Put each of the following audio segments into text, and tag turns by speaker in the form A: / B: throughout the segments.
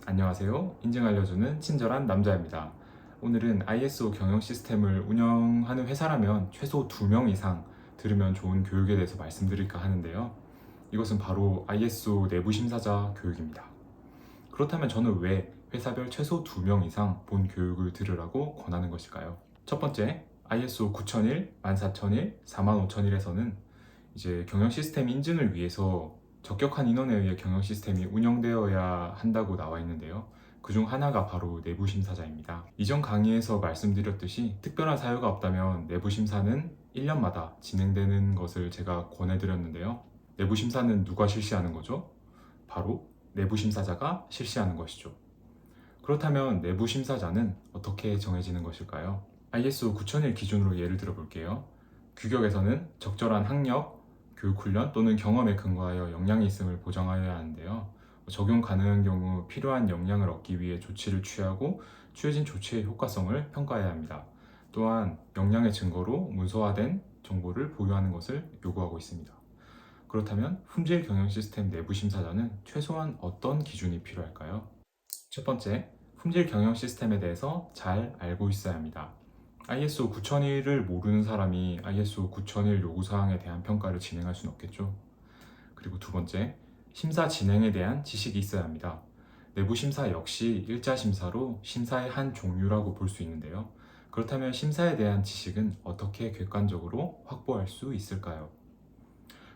A: 안녕하세요. 인증 알려주는 친절한 남자입니다. 오늘은 ISO 경영 시스템을 운영하는 회사라면 최소 2명 이상 들으면 좋은 교육에 대해서 말씀드릴까 하는데요. 이것은 바로 ISO 내부 심사자 교육입니다. 그렇다면 저는 왜 회사별 최소 2명 이상 본 교육을 들으라고 권하는 것일까요? 첫 번째, ISO 9001, 14001, 45001에서는 이제 경영 시스템 인증을 위해서 적격한 인원에 의해 경영 시스템이 운영되어야 한다고 나와 있는데요. 그중 하나가 바로 내부 심사자입니다. 이전 강의에서 말씀드렸듯이 특별한 사유가 없다면 내부 심사는 1년마다 진행되는 것을 제가 권해드렸는데요. 내부 심사는 누가 실시하는 거죠? 바로 내부 심사자가 실시하는 것이죠. 그렇다면 내부 심사자는 어떻게 정해지는 것일까요? ISO 9001 기준으로 예를 들어 볼게요. 규격에서는 적절한 학력, 교육훈련 또는 경험에 근거하여 역량이 있음을 보장하여야 하는데요. 적용 가능한 경우 필요한 역량을 얻기 위해 조치를 취하고 취해진 조치의 효과성을 평가해야 합니다. 또한 역량의 증거로 문서화된 정보를 보유하는 것을 요구하고 있습니다. 그렇다면 품질 경영 시스템 내부 심사자는 최소한 어떤 기준이 필요할까요? 첫 번째, 품질 경영 시스템에 대해서 잘 알고 있어야 합니다. ISO 9001을 모르는 사람이 ISO 9001 요구사항에 대한 평가를 진행할 수는 없겠죠. 그리고 두 번째, 심사 진행에 대한 지식이 있어야 합니다. 내부 심사 역시 일자 심사로 심사의 한 종류라고 볼 수 있는데요. 그렇다면 심사에 대한 지식은 어떻게 객관적으로 확보할 수 있을까요?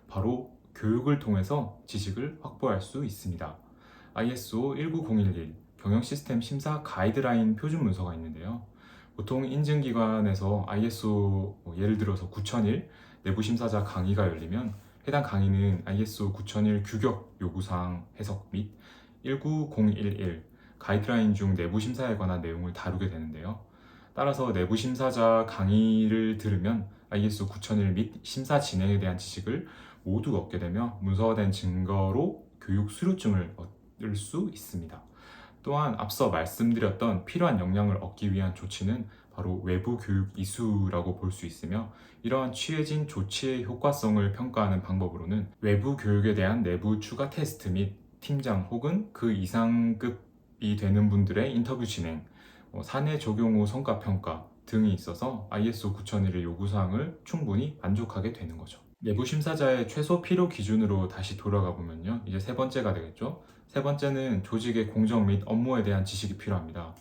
A: 바로 교육을 통해서 지식을 확보할 수 있습니다. ISO 19011 경영 시스템 심사 가이드라인 표준 문서가 있는데요. 보통 인증기관에서 ISO 예를 들어서 9001 내부 심사자 강의가 열리면 해당 강의는 ISO 9001 규격 요구사항 해석 및 19011 가이드라인 중 내부 심사에 관한 내용을 다루게 되는데요. 따라서 내부 심사자 강의를 들으면 ISO 9001 및 심사 진행에 대한 지식을 모두 얻게 되며 문서화된 증거로 교육 수료증을 얻을 수 있습니다. 또한 앞서 말씀드렸던 필요한 역량을 얻기 위한 조치는 바로 외부 교육 이수라고 볼 수 있으며 이러한 취해진 조치의 효과성을 평가하는 방법으로는 외부 교육에 대한 내부 추가 테스트 및 팀장 혹은 그 이상급이 되는 분들의 인터뷰 진행, 사내 적용 후 성과 평가 등이 있어서 ISO 9001의 요구사항을 충분히 만족하게 되는 거죠. 내부 심사자의 최소 필요 기준으로 다시 돌아가 보면요. 이제 세 번째가 되겠죠. 세 번째는 조직의 공정 및 업무에 대한 지식이 필요합니다.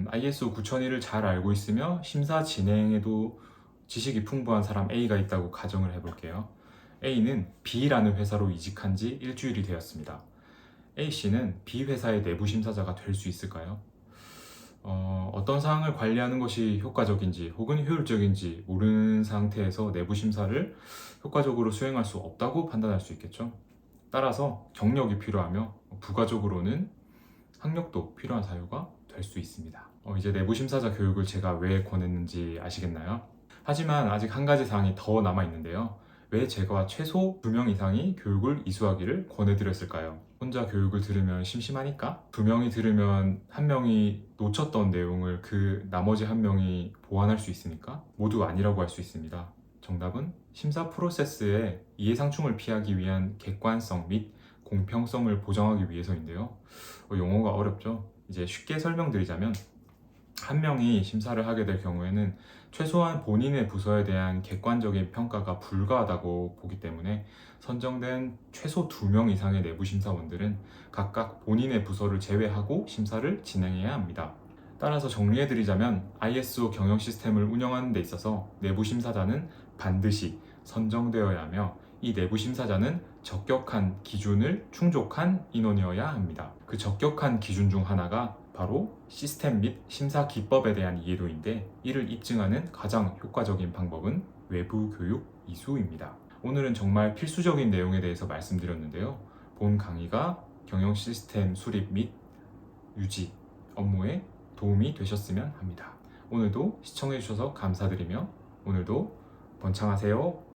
A: ISO 9001을 잘 알고 있으며 심사 진행에도 지식이 풍부한 사람 A가 있다고 가정을 해볼게요. A는 B라는 회사로 이직한 지 일주일이 되었습니다. A씨는 B 회사의 내부 심사자가 될 수 있을까요? 어떤 사항을 관리하는 것이 효과적인지 혹은 효율적인지 모르는 상태에서 내부 심사를 효과적으로 수행할 수 없다고 판단할 수 있겠죠. 따라서 경력이 필요하며 부가적으로는 학력도 필요한 사유가 될 수 있습니다. 이제 내부 심사자 교육을 제가 왜 권했는지 아시겠나요? 하지만 아직 한 가지 사항이 더 남아 있는데요. 왜 제가 최소 2명 이상이 교육을 이수하기를 권해드렸을까요? 혼자 교육을 들으면 심심하니까? 2명이 들으면 1명이 놓쳤던 내용을 그 나머지 1명이 보완할 수 있으니까? 모두 아니라고 할 수 있습니다. 정답은 심사 프로세스의 이해상충을 피하기 위한 객관성 및 공평성을 보장하기 위해서인데요. 용어가 어렵죠? 이제 쉽게 설명드리자면 1명이 심사를 하게 될 경우에는 최소한 본인의 부서에 대한 객관적인 평가가 불가하다고 보기 때문에 선정된 최소 2명 이상의 내부 심사원들은 각각 본인의 부서를 제외하고 심사를 진행해야 합니다. 따라서 정리해드리자면 ISO 경영 시스템을 운영하는 데 있어서 내부 심사자는 반드시 선정되어야 하며 이 내부 심사자는 적격한 기준을 충족한 인원이어야 합니다. 그 적격한 기준 중 하나가 바로 시스템 및 심사 기법에 대한 이해도인데 이를 입증하는 가장 효과적인 방법은 외부 교육 이수입니다. 오늘은 정말 필수적인 내용에 대해서 말씀드렸는데요. 본 강의가 경영 시스템 수립 및 유지 업무에 도움이 되셨으면 합니다. 오늘도 시청해주셔서 감사드리며 오늘도 번창하세요.